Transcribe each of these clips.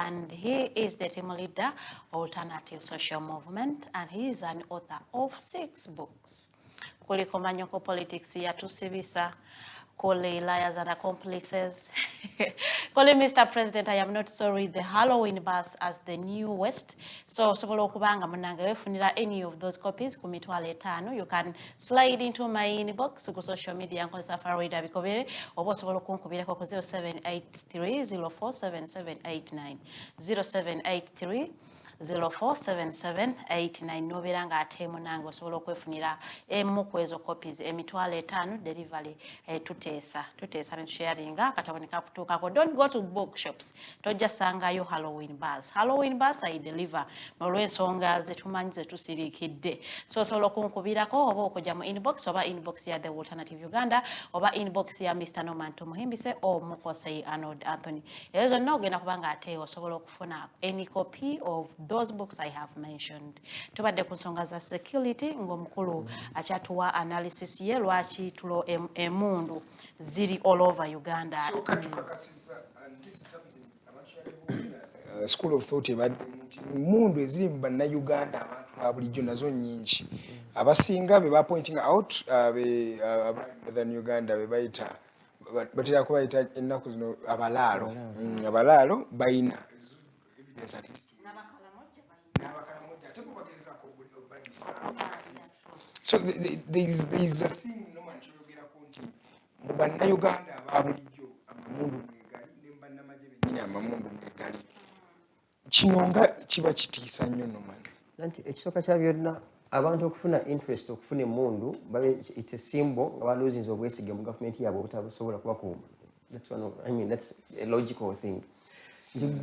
and he is the team leader of Alternative Social Movement, and he is an author of 6 books. Kuliko Manyoko Politics yatusibisa, Kole Liars and Accomplices. Kole Mr. President, I am not sorry, the Halloween bus as the new West. So sobola okubanga munange wefunira any of those copies ku mitwalo 5. You can slide into my inbox ku social media and Safari Bikobere oba osobola okunkubirako ku 0783047789 0783 047789 noberanga ate munange osobola okwefunira emu kwezo copies emitwalo 5 delivery tuteesa ne sharinga kataboneka kutuukako. Don't go to bookshops tojja sangayo Halloween bus I deliver olw'ensonga zetumanyi zetusiriikidde. So osobola okunkubirako oba okujja mu inbox oba inbox ya The Alternative Uganda oba inbox ya Mr. Norman Tumuhimbise o Mukosei Arnold Anthony. Ezo zonna ogenda kubanga ate osobola okufuna any copy of those books I have mentioned. Tubadde ku nsonga za security ng'omukulu akyatuwa analysis ye lwaki tulo emundu ziri all over Uganda. So katukakasiza, and this is something I'm actually school of thought ebadde mundu eziri mu bannaUganda abantu abulijjo nazo nnyingi. Abasinga be ba pointing out than Uganda be bayita batera kubayita ennaku zino abalaalo bayina evidence at least. So there is a thing no man chogera konti mu bannaUganda ababulijjo amamundu mwegali ne bannamagye bennyini amamundu mwegali kino nga kiba kitiisa nnyo no man nanti ekisooka kya byonna abantu okufuna interest okufuna emundu babe it's a symbol nga baloozinza obwesige mu government yaabwe obutasobola kubakuuma. That's a logical thing.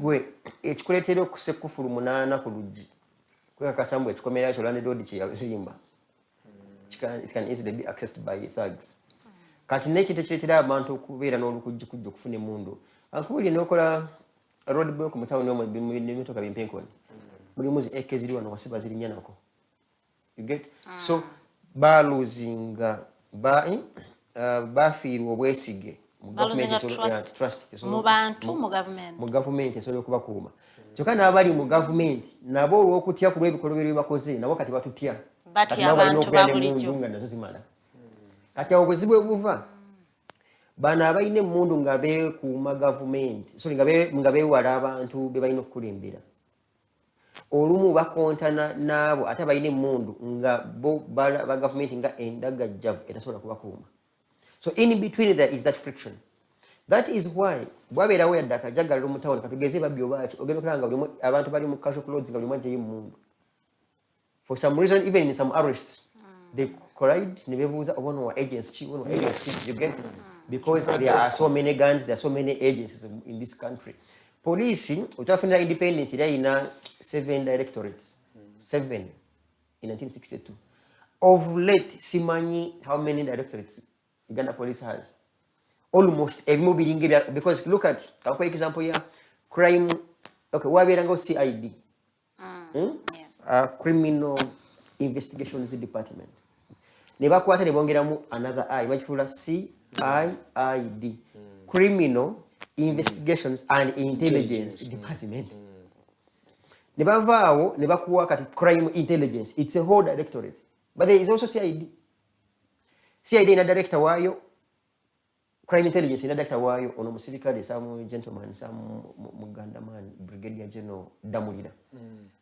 Gwe ekikuleetera okusekufulu 8 ku luggi kwekakasa mbu ekikomera ekyo landlord kye yazimba it can easily be accessed by thugs. Kati n'ekintu ekireetera abantu okubeera n'olukujjukujja okufuna emundu ankubuli n'okola roadblock mu town omwo n'emmotoka bimpenkoni mulimu zi eke ziri wano wasiba ziri nnya nako. You get? So baloozinga bafiirwa obwesige mu government esobola okubakuuma. Kyokka n'abali mu government nabo olw'okutya ku lw'ebikolwa bye bakoze nabo kati batutya. Batya abantu babulijjo nga nazo zimala. Kati awo obuzibu buva bano abalina emmundu nga beekuuma government nga beewala abantu be balina okukulembera. Olumu bakontana n'abo ate balina emmundu nga bo ba government nga endagajjavu etasobola kubakuuma. So in between there is that friction. That is why bwabeerawo yadde akajaggaliro mu town katugeze babbi obaaki ogenda okulaba nga abantu bali mu casual clothes nga buli mwa agyeyo emmundu. For some reason, even in some arrests, they collide, you get because there are so many guns, there are so many agencies in this country. Police, utafuna independence, there are 7 directorates, 7 in 1962. Of late, Simani, how many directorates Uganda police has? Almost every movie, because look at, I'll quick example here, crime, okay, why we don't go CID? Criminal Investigations Department. Nebakwata nebongeramu another I, bakifula CIID. Criminal Investigations and Intelligence Department. Nebavaawo nebakuwa kati Crime Intelligence. It's a whole directorate. But there is also CID. CID ina director wayo. Crime Intelligence ina director wayo. Ono musirikale some gentleman, some Muganda man, Brigadier General Damulira.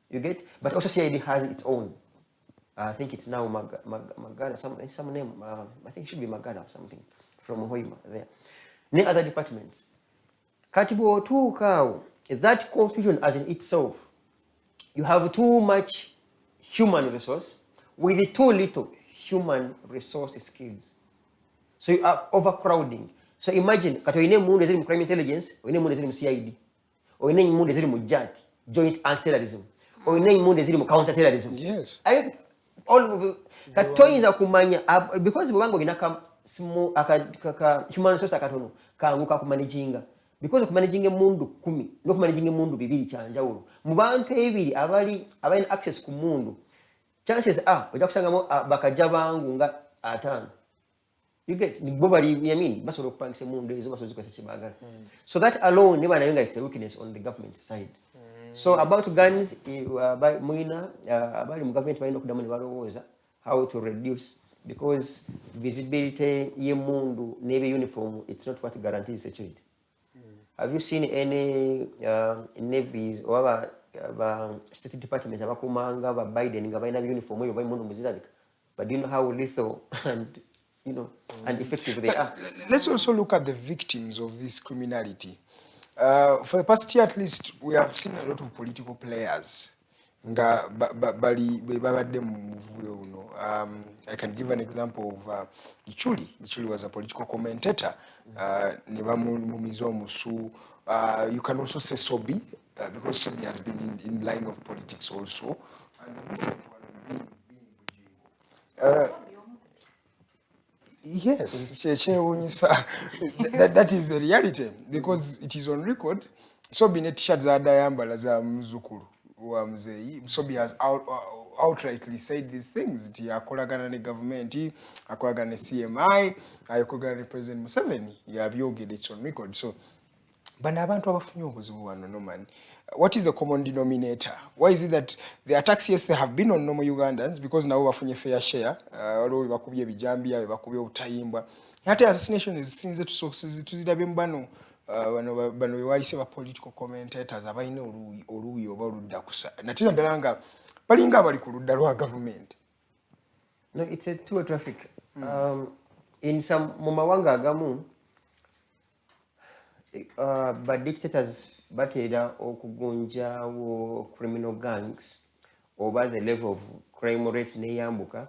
You get? But also CID has its own. I think it's now Magana, some name. I think it should be Magana or something from Hoima there. Any other departments? Katibu otuukaawo, that confusion as in itself, you have too much human resource with too little human resource skills. So you are overcrowding. So imagine, kati oyine mundu eziri mu crime intelligence, oyine mundu eziri mu CID, oyine mundu eziri mu JAT, joint anti-terrorism, oyine mundu eziri mu counter-terrorism. Yes. All of katoyinza kumanya because bwango ginaka human resource akatono kanguka kumanaginga because okumanaging emundu 10 no kumanaging emundu 2 kyanjawulo mu bantu ebiri abali access ku mundu chances ojja kusangamo bakajja bangu nga 5 You get basobola okupangisa emundu ezo basobola okukozesa kye baagala. So that alone ne banayo nga it's a weakness on the government side. So about guns, mwina abali mu government balina okuddamu ne balowooza how to reduce, because visibility y'emundu n'ebe uniform, it's not what guarantees security. Have you seen any navies or state department abakumanga ba Biden nga balina uniform eyo mundu muzirabika? But do you know how lethal and and effective they are? Let's also look at the victims of this criminality. For the past year at least, we have seen a lot of political players. I can give an example of Ebituli. Ebituli was a political commentator. You can also say Sobi, because Sobi has been in line of politics also. And the recent one being Bugingo. Yes, that is the reality, because it is on record. Sobi ne t-shirt za dayambala za mzukuru wa mzee. Sobi has outrightly said these things. Akolagana ne government, akolagana ne CMI, akolagana ne President Museveni. Yabyogedde, it's on record. So, bana abantu abafunye obuzibu wano no man. What is the common denominator? Why is it that the attacks, yes, they have been on normal Ugandans, because now bafunye fair share, waliwo bakubye ebijambya, bakubye obutayimbwa. Ate assassination is sinze tuzirabye mbano bano bewalise ba political commentators abalina oluuyi oba oludda kusa. Natira ddala nga balinga abali ku ludda lwa government. No, it's a two-way traffic. In some mumawanga agamu, but dictators batera okugunjawo criminal gangs over the level of crime rate neyambuka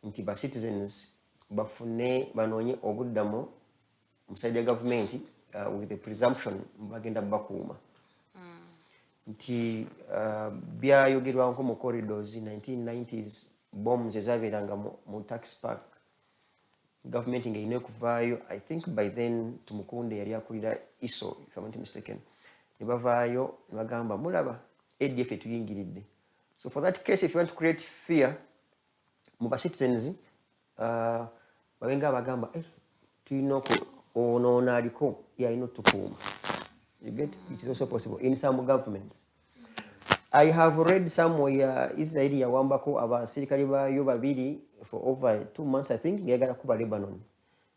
nti ba citizens bafune banonye obuddamu musajja government with the presumption bagenda bakuuma nti byayogerwa nko mu corridors 1990s bombs ezabeeranga mu tax park government ng'erina okuvaayo. I think by then Tumukunde yali akulira ISO, if I'm not mistaken. Ne bavaayo ne bagamba mulaba ADF etuyingiridde. So for that case, if you want to create fear mu ba citizens, babenga bagamba tulina onoona aliko yalina otukuuma. You get? It is also possible in some governments. I have read somewhere Israel yawambako abasirikali baayo babiri for over 2 months, I think, ngegala kuba Lebanon.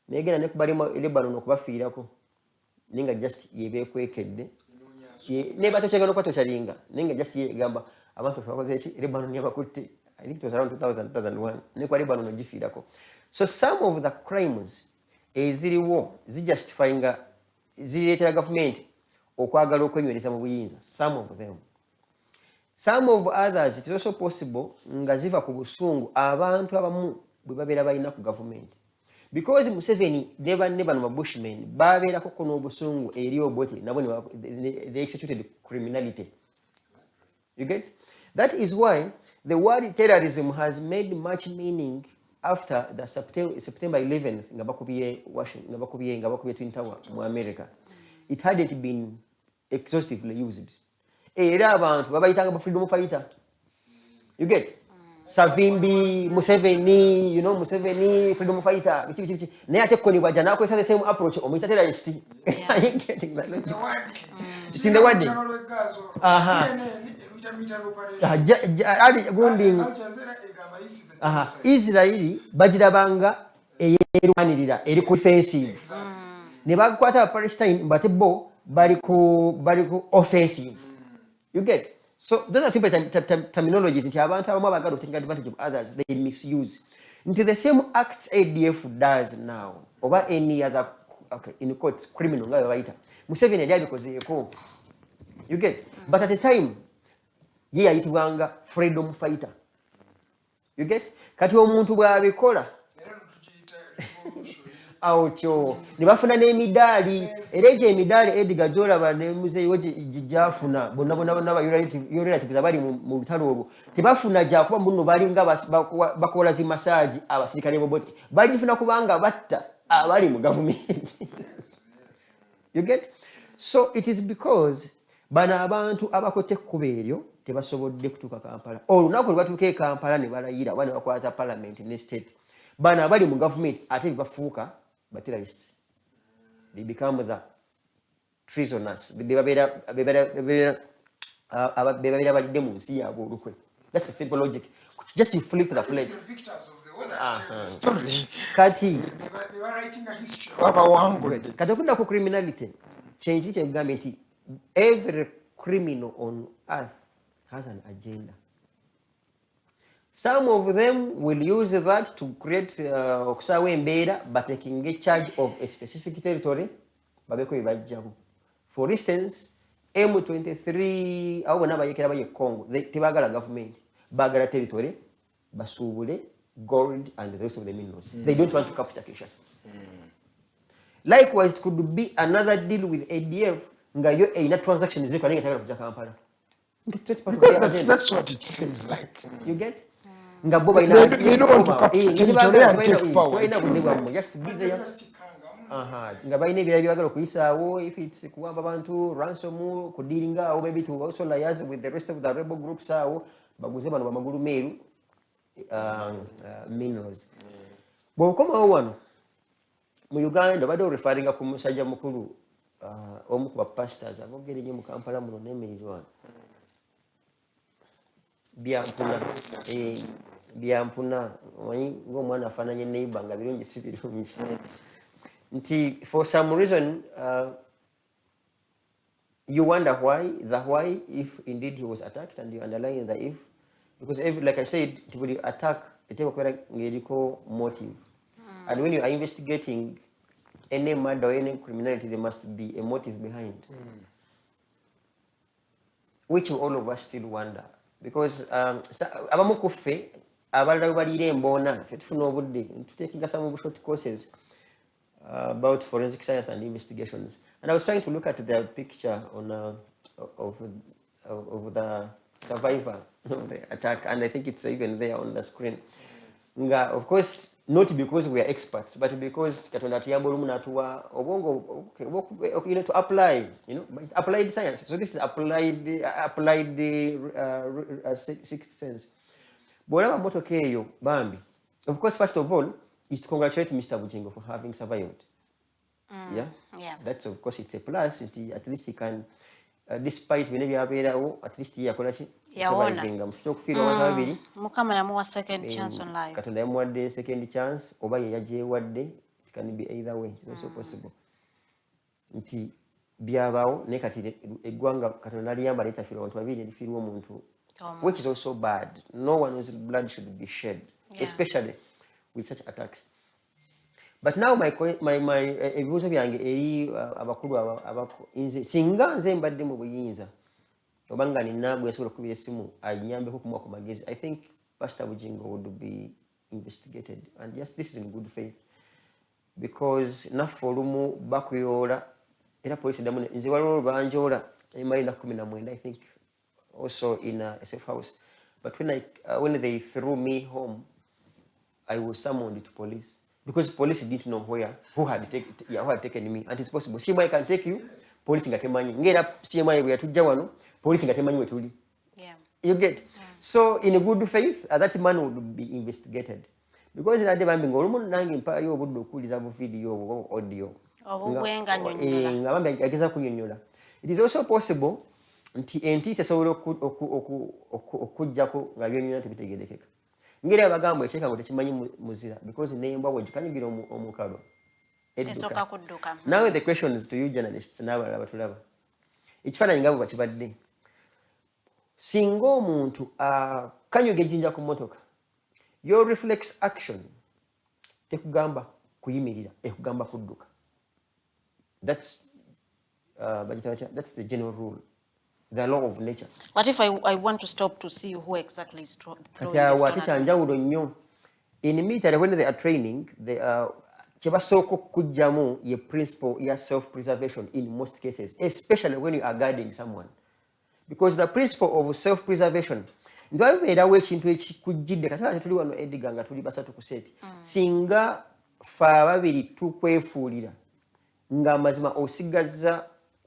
Negenda ne kuba Lebanon okubafiirako. Ninga just yebekwekedde. Ne batokyagala kwatokyalinga. Ninga just yegamba abantu bakoze ki Lebanon yabakutte. I think it was around 2001. Ne kwa Lebanon ogifiirako. So some of the crimes eziriwo zijustifyinga zireetera government okwagala okwenywereza mu buyinza. Some of them. Some of others, it is also possible nga ziva ku busungu abantu abamu bwe babeera balina ku government. Because Museveni never no bushmen babeerako ko n'obusungu eri obote nabo they executed criminality. You get? That is why the word terrorism has made much meaning after the September 11th nga bakubiye Washington, nga bakubiye Twin Tower mu America. It hadn't been exhaustively used. Era abantu babayitanga freedom fighter. You get? Savimbi, Museveni, Museveni, freedom fighter. Naye ate koni bwaja nakozesa the same approach omuyita terrorist. Are you getting that? It's in the wording. Israeli bagirabanga eyerwanirira eri ku defensive. Ne bakwata Palestine bate bo bali ku offensive. You get? So those are simple terminologies. Nti abantu abamu abagala take advantage of others, they misuse. Into the same acts ADF does now, over any other, in quotes, criminal, Museveni yabikozeeko. You get? But at the time, ye yayitibwanga freedom fighter. You get? Kati omuntu bw'abikola awotyo ne bafuna n'emidaali era egyo emidaali Edgar gy'olaba ne muzeeyi we gyafuna bonna relatives abali mu lutalo olwo tebafuna gyakuba muno balinga bakola zi massage abasirikale boboti bagifuna kubanga batta abali mu government. You get? So it is because bano abantu abakote ekkubo eryo tebasobodde kutuuka Kampala. Olunaku lwe batuuka e Kampala ne balayira bana bakwata parliament ne state. Bano abali mu government ate bafuuka terrorists. They become the treasonous. That's the simple logic. Just you flip the plate. It's the victors of the one that tell the story. Kati. They were writing a history. Kati okunda ku criminality. Change it government. Every criminal on earth has an agenda. Some of them will use that to create okusawa embeera, but they can get charge of a specific territory. For instance, M23 abo bonna bayekera baye Congo, tebagala government, bagala territory, basuubule gold and the rest of the minerals. They don't want to capture Kinshasa. Likewise, it could be another deal with ADF. Nga yo ina transaction ziko nenge tagala kuja Kampala. Because that's what it seems like. You get? Nga boba ina they don't want to capture territory and take power. Just to be there. Nga bayina ebirala byagala okuyisaawo, if it's kuwamba abantu ransom kudiringa, or maybe to also liaise with the rest of the rebel groups awo baguze bano bamagulu meeru minerals. Bw'okomawo wano mu Uganda badde referringa ku musajja mukulu omu ku bapastors abogere nnyo mu Kampala muno n'emiririrwano byampuna omanyi ng'omwana afaananye neighbor nga birungi si birungi nti for some reason you wonder why if indeed he was attacked, and you underline the if, because like I said, it would attack a motive. And when you are investigating any murder or any criminality, there must be a motive behind. Which all of us still wonder. Because abamu kuffe abalala balira embona ffe tufuna obudde tuteekinga some short courses about forensic science and investigations. And I was trying to look at the picture on of the survivor of the attack, and I think it's even there on the screen. Of course, not because we are experts, but because to apply, applied science. So this is applied sixth sense. Of course, first of all, is to congratulate Mr. Bugingo for having survived. Yeah. That's, of course, it's a plus. At least he can, despite whenever at least he surviving. Mukama yamuwa second chance on life. Katonda yamuwadde second chance, oba ye yajeewadde. It can be either way. It's also possible. Nti byabaawo ne kati eggwanga Katonda liyamba litafiirwa abantu babiri lifiirwa omuntu, which is also bad. No one's blood should be shed, especially with such attacks. But now my ebibuuzo byange eri abakulu nze singa nze mbadde mu buyinza oba nga nina bwe nsobola okukubira essimu anyambeko kumuwa ku magezi, I think Pastor Bugingo would be investigated, and yes, this is in good faith, because naffe olumu bakuyoola era poliisi eddamu nze waliwo banjoola emali ennaku 19, I think also in a safe house, but when they threw me home I was summoned to police because police didn't know who had taken me, and it's possible CMI can take you, police nga temanyi ngera CMI bwe yatujja wano police nga temanyi we tuli. You get? So in a good faith that man would be investigated, because nadde bambi ng'olumu nange mpaayo obudde okuwuliza bu video oba audio obubwenga nnyonnyola nga bambi ageza kunnyonnyola. It is also possible nti entiisa esobola okujjako nga byonyona tebitegerekeka. Ngeri abagambo ekyeka ngo tekimanyi muzira, because nembwa bwegikanyugira omukalo esooka kudduka. Now the question is to you journalists n'abalala batulaba, ekifaananyi nga bwe bakibadde, singa omuntu akanyuga ejjinja ku mmotoka, your reflex action tekugamba kuyimirira, ekugamba kudduka. That's the general rule, the law of nature. What if I want to stop to see who exactly is throwing this gun? In military, when they are training, they are kujjamu ye principle ya self-preservation in most cases, especially when you are guiding someone. Because the principle of self-preservation, ndwabeerawo ekintu ekikujjidde kati tuli wano Edgar nga tuli basatu ku seti, singa fe ababiri tukwefuulira nga mazima osigaza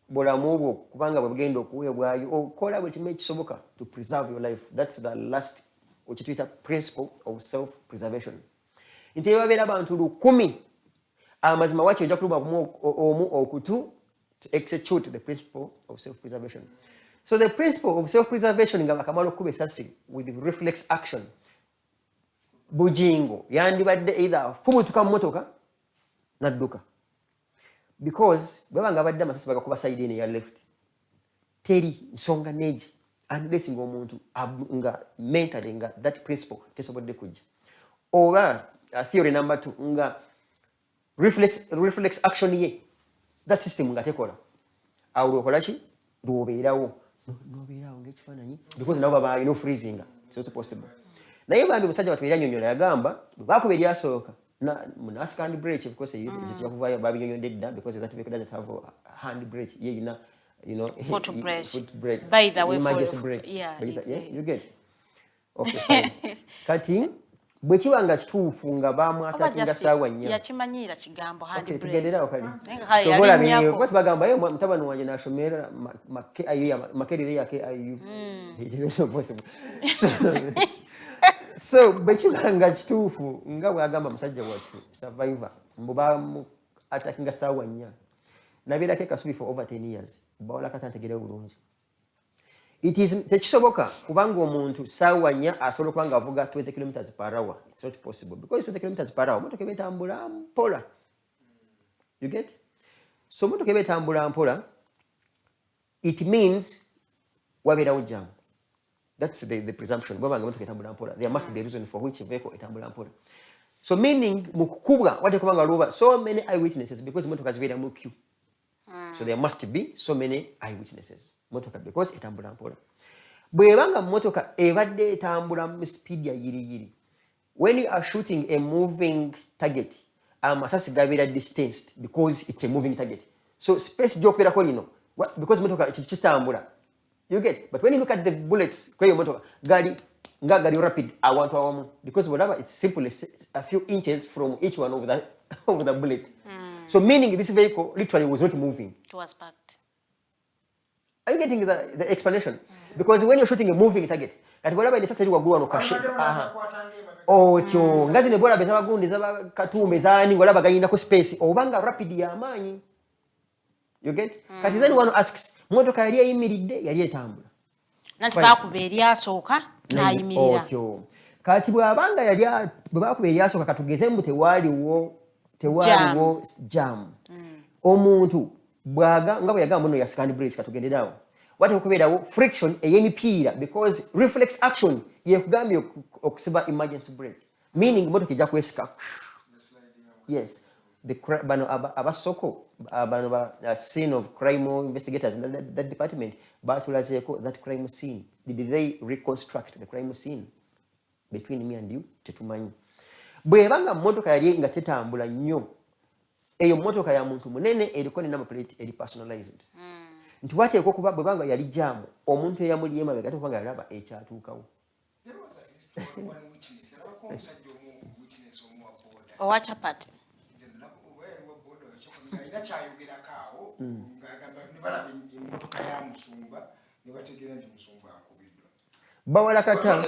bulamu bwo kubanga bwegenda okuweebwayo okola buli kimu ekisoboka to preserve your life. That's the last principle of self-preservation. Nti babeera abantu 10 amazima waki ojja kuluma omu okutu to execute the principle of self-preservation. So the principle of self-preservation nga bakamala okuba essasi with reflex action. Bugingo yandibadde either fubutuka mu motoka nadduka. Because bweba nga badde amasasi bagakuba side ene ya left. Teri nsonga neegi unless ng'omuntu nga mentally nga that principle tesobodde kujja. Oba theory number 2 nga reflex action ye that system nga tekola. Awo okola ki? Lw'obeerawo. N'obeerawo ng'ekifaananyi because nabo baba no freezing. It's also possible. Naye bambi musajja watu yannyonnyola yagamba bakuba eryasooka na hand brake of course you kuvaayo babinyonnyodde dda because that vehicle doesn't have a hand brake ye ina foot brake. By the way, yeah, you get it. Okay, fine. Kati bwe kiba nga kituufu nga bamwatakinga ssaawa nnya yakimanyiira kigambo hand brake. Tugenderawo kali togolabye basi bagamba yo mutabani wange n'asomera makerere ya KIU. It is also possible. So bwe kiba nga kituufu nga bwagamba musajja wattu survivor mbu bamwatakinga ssaawa nnya nabeerako ekasubi for over 10 years bawala katantegerewo bulungi. It is tekisoboka kubanga omuntu ssaawa nnya asobola okuba nga avuga 20 km/h. It's not possible because 20 km/h motoka eba etambula mpola. You get? So motoka eba etambula mpola, it means wabeerawo jam. That's the presumption. Bwaba nga motoka etambula mpola, there must be a reason for which vehicle etambula mpola. So meaning mu kukubwa wate kubanga luba so many eyewitnesses because motoka zibeera mu queue. So there must be so many eyewitnesses. Motoka because etambula mpola. Bwebanga motoka ebadde etambula mu speed ya yiri. When you are shooting a moving target, amasasi gabeera distanced because it's a moving target. So space gy'okubeerako lino because motoka kitambula. You get? But when you look at the bullets, kwa hiyo motoka gali rapid awantu awamu because whatever it's simply a few inches from each one of the bullet. So meaning this vehicle literally was not moving. It was parked. Are you getting the explanation? Because when you're shooting a moving target, at whatever it is you go on cash. Oh, tyo ngazi ne bola betaba gundi zaba katumbe zani wala bagayina ko space obanga rapid ya manyi. You get? Kati then one asks, motoka yali ayimiridde yali etambula. Nanti bakuba eryasooka n'ayimirira. Oh, tyo. Kati bwabanga yali bakuba eryasooka katugeze mbu tewaliwo jam. Omuntu bwaga nga bwe yagamba no ya scan bridge katugenderawo. Wate okubeerawo friction ey'emipiira because reflex action yekugambye okusiba emergency brake. Meaning motoka ejja kwesika. Yes. Bano abasoko bano ba scene of crime investigators in that department batulazeeko that crime scene. Did they reconstruct the crime scene between me and you? Tetumanyi. Bwebanga motoka yali nga tetambula nnyo eyo motoka ya muntu munene eriko ne number plate eri personalized. Nti wateekwa okuba bwebanga yali jam omuntu eyamuli emabega ate kubanga yalaba ekyatuukawo. Owachapati. Bawala kata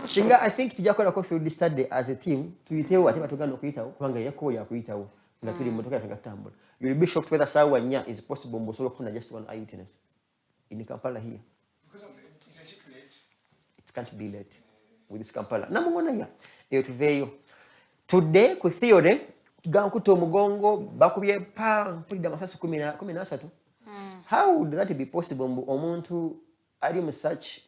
singa I think tujakola ko field study as a team tuyitewo ate batugana okuyitawo kubanga yako ya kuyitawo nga tuli motoka yafika tambula. You will be shocked whether sawa nya is possible mbosolo kufuna just one eyewitness in Kampala here because of isn't it late? It can't be late with this Kampala namungona ya eyo tuveyo today ku theory gankuto mugongo bakubye pa mpulida amasasi 13. How would that be possible omuntu ali mu such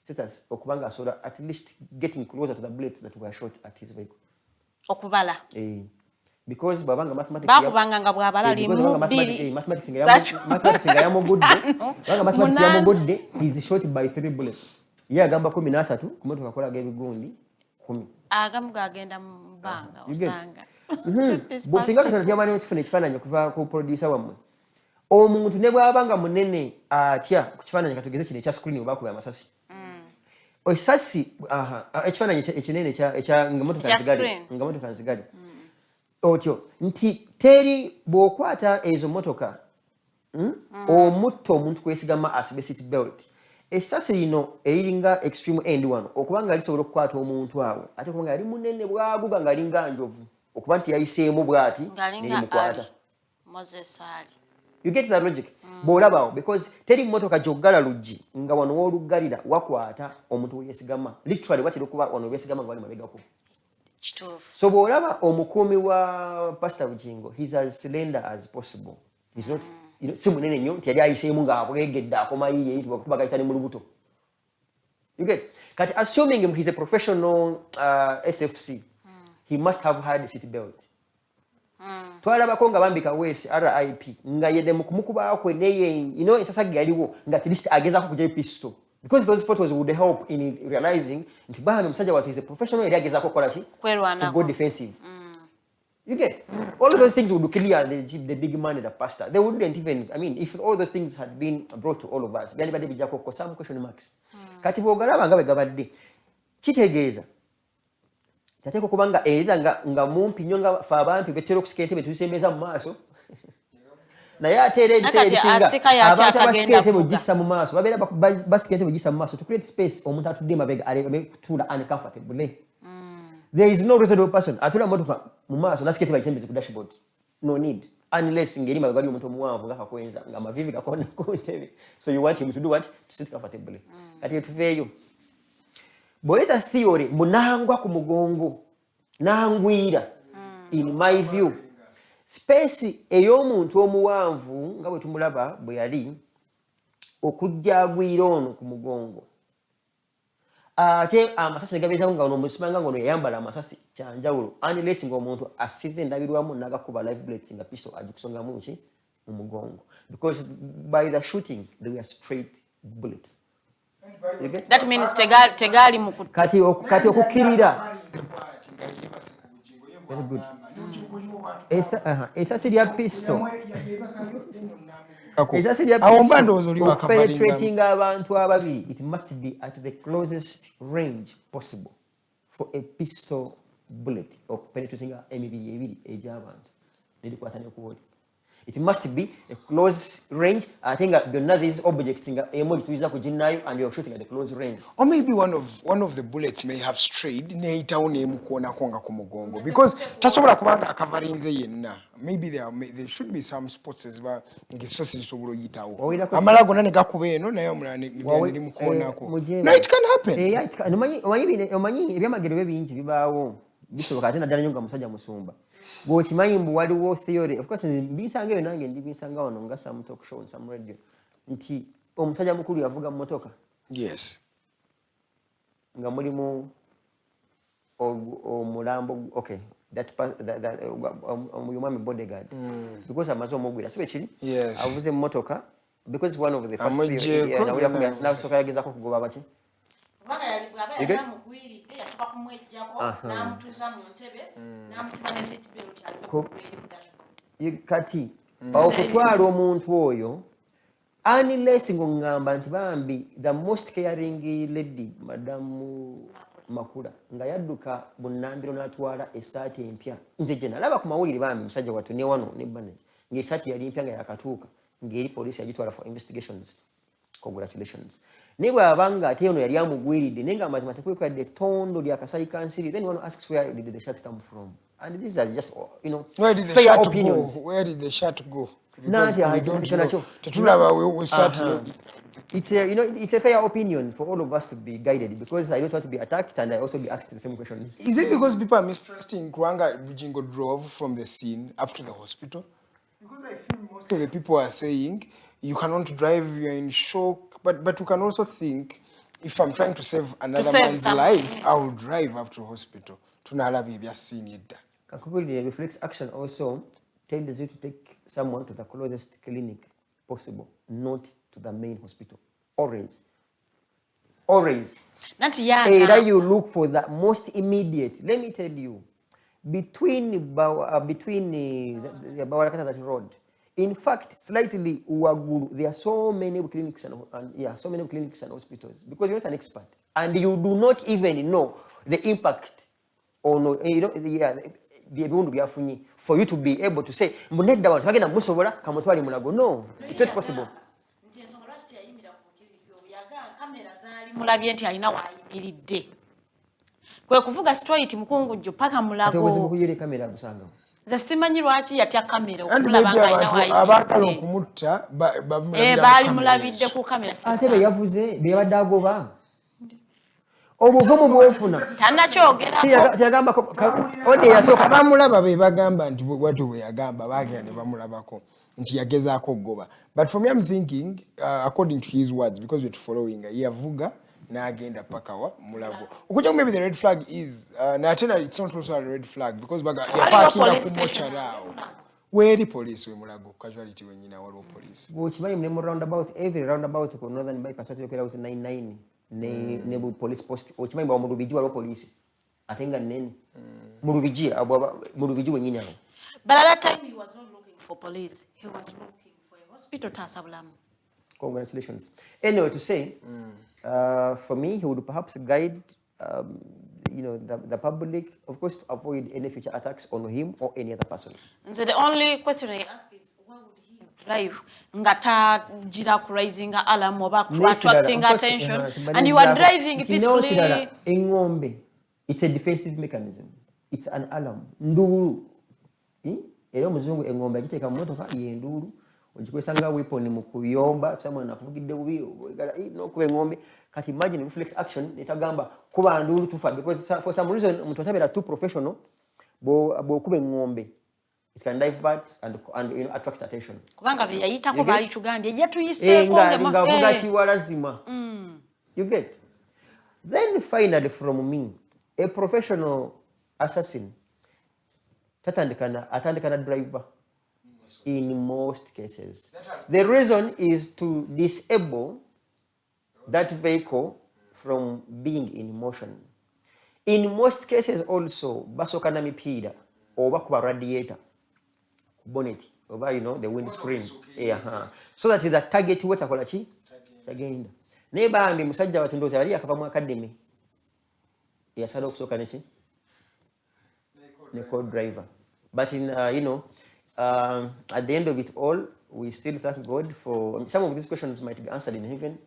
status okubanga asola at least getting closer to the bullets that were shot at his vehicle okubala because babanga mathematics bakubanga nga bwabala limu bili mathematics nga yamugudde banga mathematics yamugudde he's shot by 3 bullets agamba 13 ku motoka kola gebigundi 10 agamuga agenda mbanga osanga bosinga katana tyamane tufune ekifaananyi okuva ku producer wamwe omuntu ne bwabanga munene atya ku kifaananyi katugeze kino ekya screen oba ku amasasi esasi ekifaananyi ekinene ekya nga motoka nzigale otyo nti teri bw'okwata ezo motoka omutto omuntu kwesigama asibe seat belt esasi lino eriringa extreme end wano okubanga lisobola okukwata omuntu awo ate kubanga yali munene bwaguga nga alinga njovu okuba nti yayiseemu bw'ati n'emukwata. Moses Ali. You get that logic? Bw'olabawo because teri mmotoka gy'oggala luggi nga wano w'oluggalira wakwata omuntu weyesigama. Literally watera okuba wano weyesigama nga wali mabegako. So bw'olaba omukuumi wa Pastor Bugingo, he's as slender as possible. He's not, si munene nnyo nti yali ayiseemu ng'abwegedde akoma yiye eyitibwa kuba gayita ne mu lubuto. You get? Kati assuming he's a professional SFC, he must have had a seat belt. Twalabako nga bambika West RIP nga yedde mu kumukubaako neye ensasage yaliwo nga at least agezaako kugya pistol. Because those photos would help in realizing nti bano musajja watu is a professional yali agezaako kola ki? To go defensive. You get? All of those things would clear the big man and the pastor. They wouldn't even, I mean, if all those things had been brought to all of us, byalibadde bijjako ko some question marks. Kati bw'ogalaba nga bwe gabadde kitegeeza tateeko kubanga era nga mumpi nnyo nga fe abampi betera okusika entebe tuzisembeeza mu maaso naye ate era ebiseera ebisinga abantu abasika entebe ogissa mu maaso babeera basika entebe ogissa mu maaso to create space omuntu atudde emabega alekutuula uncomfortable. There is no reasonable person atula motoka mu maaso nasika entebe agisembeze ku dashboard. No need. Unless ngeri mabega ali omuntu omuwanvu nga kakwenza nga amavivi gakonda ku ntebe. So you want him to do what? To sit comfortably. Kati tuveeyo. Boleta theory munangwa ku mugongo nangwira in my view space ey'omuntu omuwanvu nga bwe tumulaba bwe yali okujja agwira ono ku mugongo ate amasasi negabeezawo nga ono omusimanga ngono yayambala amasasi kyanjawulo unless ng'omuntu asize endabirwamu n'agakuba live bullets nga pistol agikusongamu ki mu mugongo because by the shooting they were straight bullets. That means tegali mukutu. Kati okukirira. Very good. Esa siri ya pistol. Esa siri ya pistol. Penetrating abantu ababiri. It must be at the closest range possible for a pistol bullet or penetrating emibiri egy'abantu. Nedikwatane kuwoli. It must be a close range. I think byonna these objects tuiza kuginayo and you're shooting at the close range. Or maybe one of the bullets may have strayed neitawo nemukuonako nga ku mugongo because tasobola kubanga akavarinze yenna. Maybe there should be some spots as well ngesosi lisobola oyitawo. Amala gonna ne gakuba eno naye omulala ne mukuonako. No, it can happen. Omanyi ebyamagero bingi bibaawo bisoboka ate naddala nnyo nga musajja musumba. Bw'okimanyi mbu waliwo theory, of course mbisanga eyo nange ndibisanga wano nga some talk show on some radio nti omusajja mukulu yavuga mu motoka. Yes. Nga mulimu omulambo, okay, that omuyumami bodyguard because amaze omugwira sibe kiri avuze mu motoka because one of the first nasoka yagezako kugoba baki kubanga yali bwaba yamugwiridde yasoka kumwejjako n'amutuuza mu ntebe n'amusiba ne seat belt kati okutwala omuntu oyo unless ng'ongamba nti bambi the most caring lady madamu Makula nga yadduka bunnambiro n'atwala essaati empya nze gye nalaba ku mawulire bambi musajja wattu ne wano ne banage ng'essaati yali empya nga yakatuuka ng'eri poliisi yagitwala for investigations. Congratulations. Ne bw'abanga ate ono yali amugwiridde naye nga amazima tekwekwadde ettondo lya kasayi kansiri, then one asks where did the shot come from, and these are just fair opinions. Where did the shot go? It's a fair opinion for all of us to be guided because I don't want to be attacked and I also be asked the same questions. Is it because people are mistrusting Kuranga Bugingo drove from the scene up to the hospital? Because I feel most of the people are saying you cannot drive, you're in shock, but you can also think if I'm trying to save another man's life, I will drive up to the hospital. Kakubuli reflex action also tells you to take someone to the closest clinic possible, not to the main hospital. Always. Either you look for the most immediate. Let me tell you, between that road, in fact, slightly Uwagulu, there are so many clinics and hospitals because you're not an expert and you do not even know the impact on for you to be able to say, no, it's not possible. kwe kuvuga straight mukungujjo paka mulago ate obuzibu kuyire kamera busanga ze simanyi lwaki yatya kamera okulaba nga abakala okumutta bali mulabidde ku kamera ate be yavuze be yabadde agoba obuvumu bwefuna tannakyogera tiyagamba ode yasooka bamulaba be bagamba nti bwatu bwe yagamba bagenda ne bamulabako nti yagezaako okugoba. But for me I'm thinking according to his words because we're following yavuga n'agenda paka wa mulago okujja maybe the red flag is natena it's not also a red flag because yapakinga ku mocharawo where police we mulago casualty wenyina waliwo police bwokimanyi ne mu roundabout every roundabout ku northern bypass yokera kuti 99 ne bu police post okimanyi ba mu Lubigi waliwo police ate nga nene mu Lubigi wenyina awo. But at that time he was not looking for police, he was looking for a hospital tasabulamu. Congratulations. Anyway, to say for me he would perhaps guide the public, of course, to avoid any future attacks on him or any other person. So the only question I ask is, why would he drive ngata jira raising alarm or attracting attention, and you are driving peacefully? Engombe, it's a defensive mechanism. It's an alarm. Nduru. Era muzungu engombe agiteka mu motoka yenduru. Ojikwesanga weapon mu kuyomba, someone akuvugidde bubi, no kuba engombe. Kati imagine reflex action etagamba kuba ndulu tufa because for some reason omuntu atabera too professional bo kuba engombe it can divert and attract attention kubanga be yayitako bali chugambye yatuyiseko ngavuga kiwa lazima you get. Then finally from me a professional assassin atandikana driver in most cases. The reason is to disable that vehicle from being in motion. In most cases also, basoka na mipira oba kuba radiator, bonnet, over the windscreen. So that the target weta kola chi chagenda. Neba ambi musajja watundoza yali akava mu academy. Yasala okusoka nechi ne co-driver. But in at the end of it all, we still thank God for some of these questions might be answered in heaven.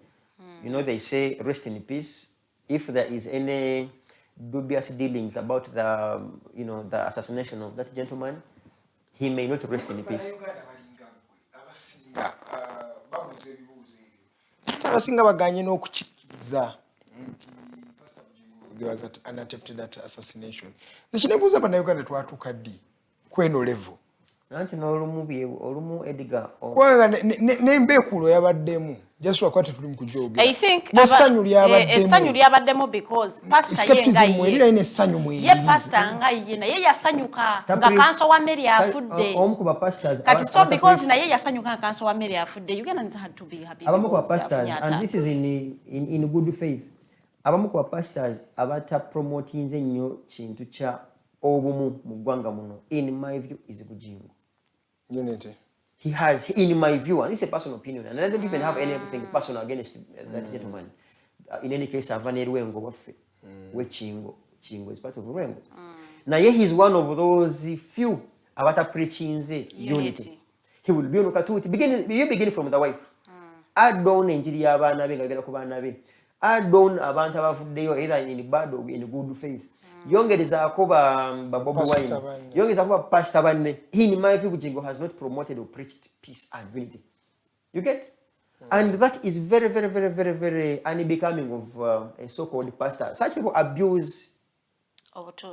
They say rest in peace. If there is any dubious dealings about the assassination of that gentleman, he may not rest in peace. Abasinga baganye n'okukiriza nti Pastor Bugingo there was an attempted assassination. Zikinebuuza bannaUganda twatuuka ddi kweno level. Nanti olumu Edgar kwanga n'embeekuulo yabaddemu just wakwate tuli mu kujooga. I think essanyu lyabaddemu because pastor ye pastor nga ye naye yasanyuka nga kanso wa Mary afudde. Omu ku ba pastors kati so because naye yasanyuka nga kanso wa Mary afudde Ugandans had to be happy. Abamu ku ba pastors and this is in good faith. Abamu ku ba pastors abata promoting nnyo kintu kya obumu mu ggwanga muno in my view is Bugingo. Unity. He has, in my view, and this is a personal opinion, and I don't even have anything personal against that gentleman. In any case, Avane Rwengo wafe, we Chingo is part of Rwengo. Now, he is one of those few abata preaching unity. He will be on Katuti. You begin from the wife. Adon enjiri abana be ngagera ku bana be. Adon abantu abafuddeyo either in bad or in good faith. Geyongedde akoba babobo wine. Geyongedde akoba pastor banne. In my view, Bugingo has not promoted or preached peace and unity. You get? And that is very, very, very, very, very unbecoming of a so-called pastor. Such people abuse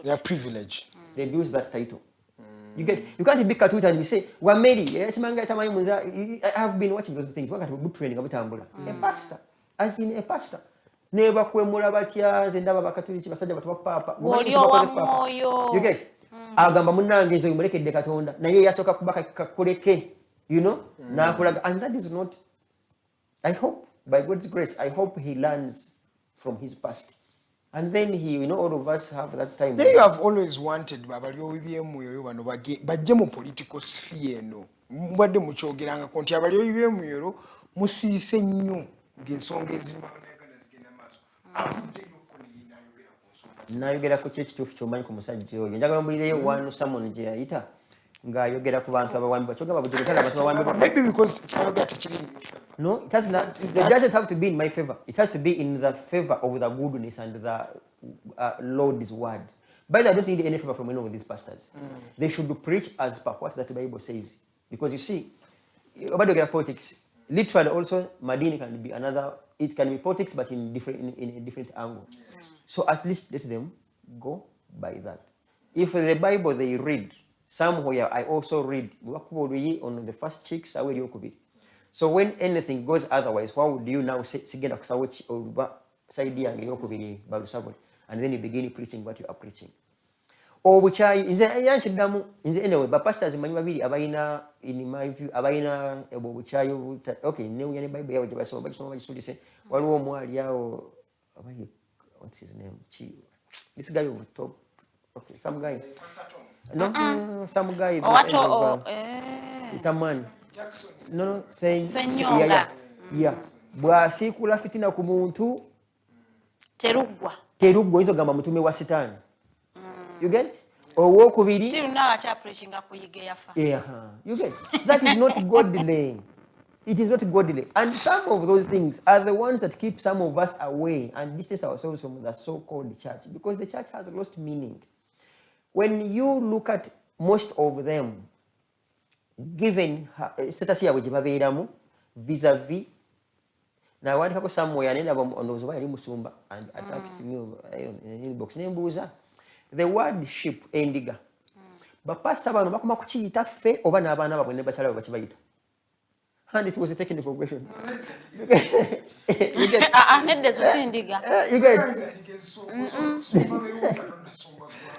their privilege. They abuse that title. You get? You can't be Katuta and you say, "We're married." Yes, I have been watching those things. What kind of good training about a pastor, as in a pastor. Never kwemula batya zendaba bakatuliki basajja batu papa you get agamba munange nzo mulekedde Katonda naye yasoka kubaka kakuleke na kulaga and that is not. I hope by God's grace I hope he learns from his past and then he all of us have that time. You have always wanted babalyo bibyemu yoyo bano bajje mu political sphere no mbadde muchogeranga konti abalyo bibyemu yoyo musiise nnyo ng'ensonga ezima nayogera ku kyekituufu ky'omanyi ku musajja oyo njagala mbulireyo wanu someone gye yayita ng'ayogera ku bantu abawambi bakyoga Bugingo tala abantu bawambi maybe because kyayogera tekiri No, it has not. It doesn't have to be in my favor. It has to be in the favor of the goodness and the Lord's word. By the way, I don't need any favor from any of these pastors. They should preach as per what that Bible says. Because you see, about politics, literally also, Madini can be another, it can be politics, but in a different angle. So at least let them go by that. If the Bible they read, somewhere I also read, on the first chicks, so when anything goes otherwise, what would you now say? And then you begin preaching what you are preaching. Or which I anyway, but pastors in my view, abaina which I okay, no Bible, so say, what's his name? This guy over top. Okay, some guy. No, some guy. It's a man. No, saying yeah. Bwasikula fitina ku muntu terugwa izo gamba mutume wa sitani. You get? Owokubiri till now acha preaching akuyige yafa. Yeah, you get? That is not godly. It is not godly. And some of those things are the ones that keep some of us away and distance ourselves from the so-called church, because the church has lost meaning. When you look at most of them, given status ya wejibabeeramu vis-a-vis, now I want to somewhere and on those why musumba and attacked me in box nembuza the word sheep endiga. But pastor bano bakoma kuchiyita fe oba n'abaana babwe ne bakyala bakibayita. And it was a technical question. You get? You get?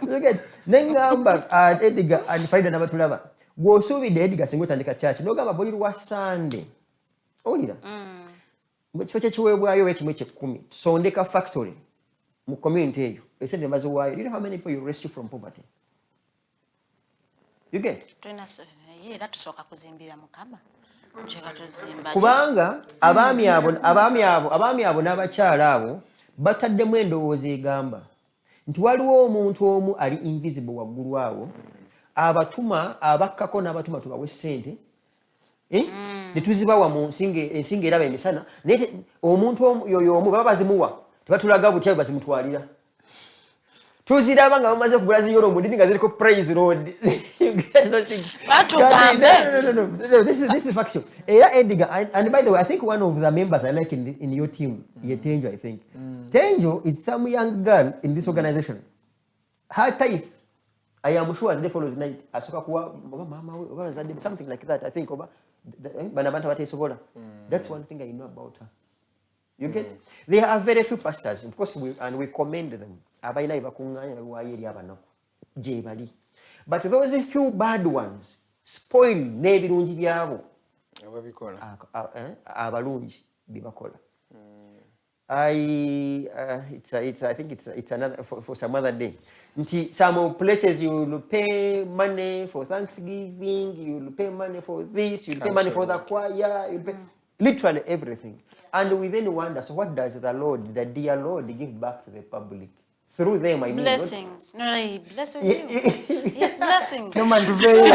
You get? Nengamba Ediga and Friday number 11. Go so with Ediga singo tandika church. No gamba boli wa Sunday. Olira. Choche chiwebwayo wechi mweche 10. Sondeka factory. Mu community eyo. Esende mazo wayo. You know how many people you rescue from poverty? You get? Era tusoka kuzimbira mukama. Kubanga abami abo n'abakyala abo bataddemu endowooza egamba nti waliwo omuntu omu ali invisible waggulu awo abatuma abakkako n'abatuma tubawe ssente ne tuzibawa mu ensinga eraba emisana naye omuntu yoyo omu baba bazimuwa tebatulaga butya bazimutwalira tuziraba nga bamaze kugula ziyoro omudini nga ziriko praise Lord. You get those things. No. This is factual. Edgar, and by the way, I think one of the members I like in your team, Tenjo, I think. Tenjo is some young girl in this organization. Her type, I am sure, as they follows night, something like that. I think that's one thing I know about her. You get? There are very few pastors, of course, and we commend them. But those few bad ones spoil n'ebirungi byabo abalungi bibakola. I think it's another for some other day. Some places you will pay money for Thanksgiving, you will pay money for this, you will pay money for the choir, you will pay literally everything. And we then wonder, so what does the Lord, the dear Lord, give back to the public? Through them, I mean. Blessings. No, he blesses you. Yes, blessings. No man, to pay.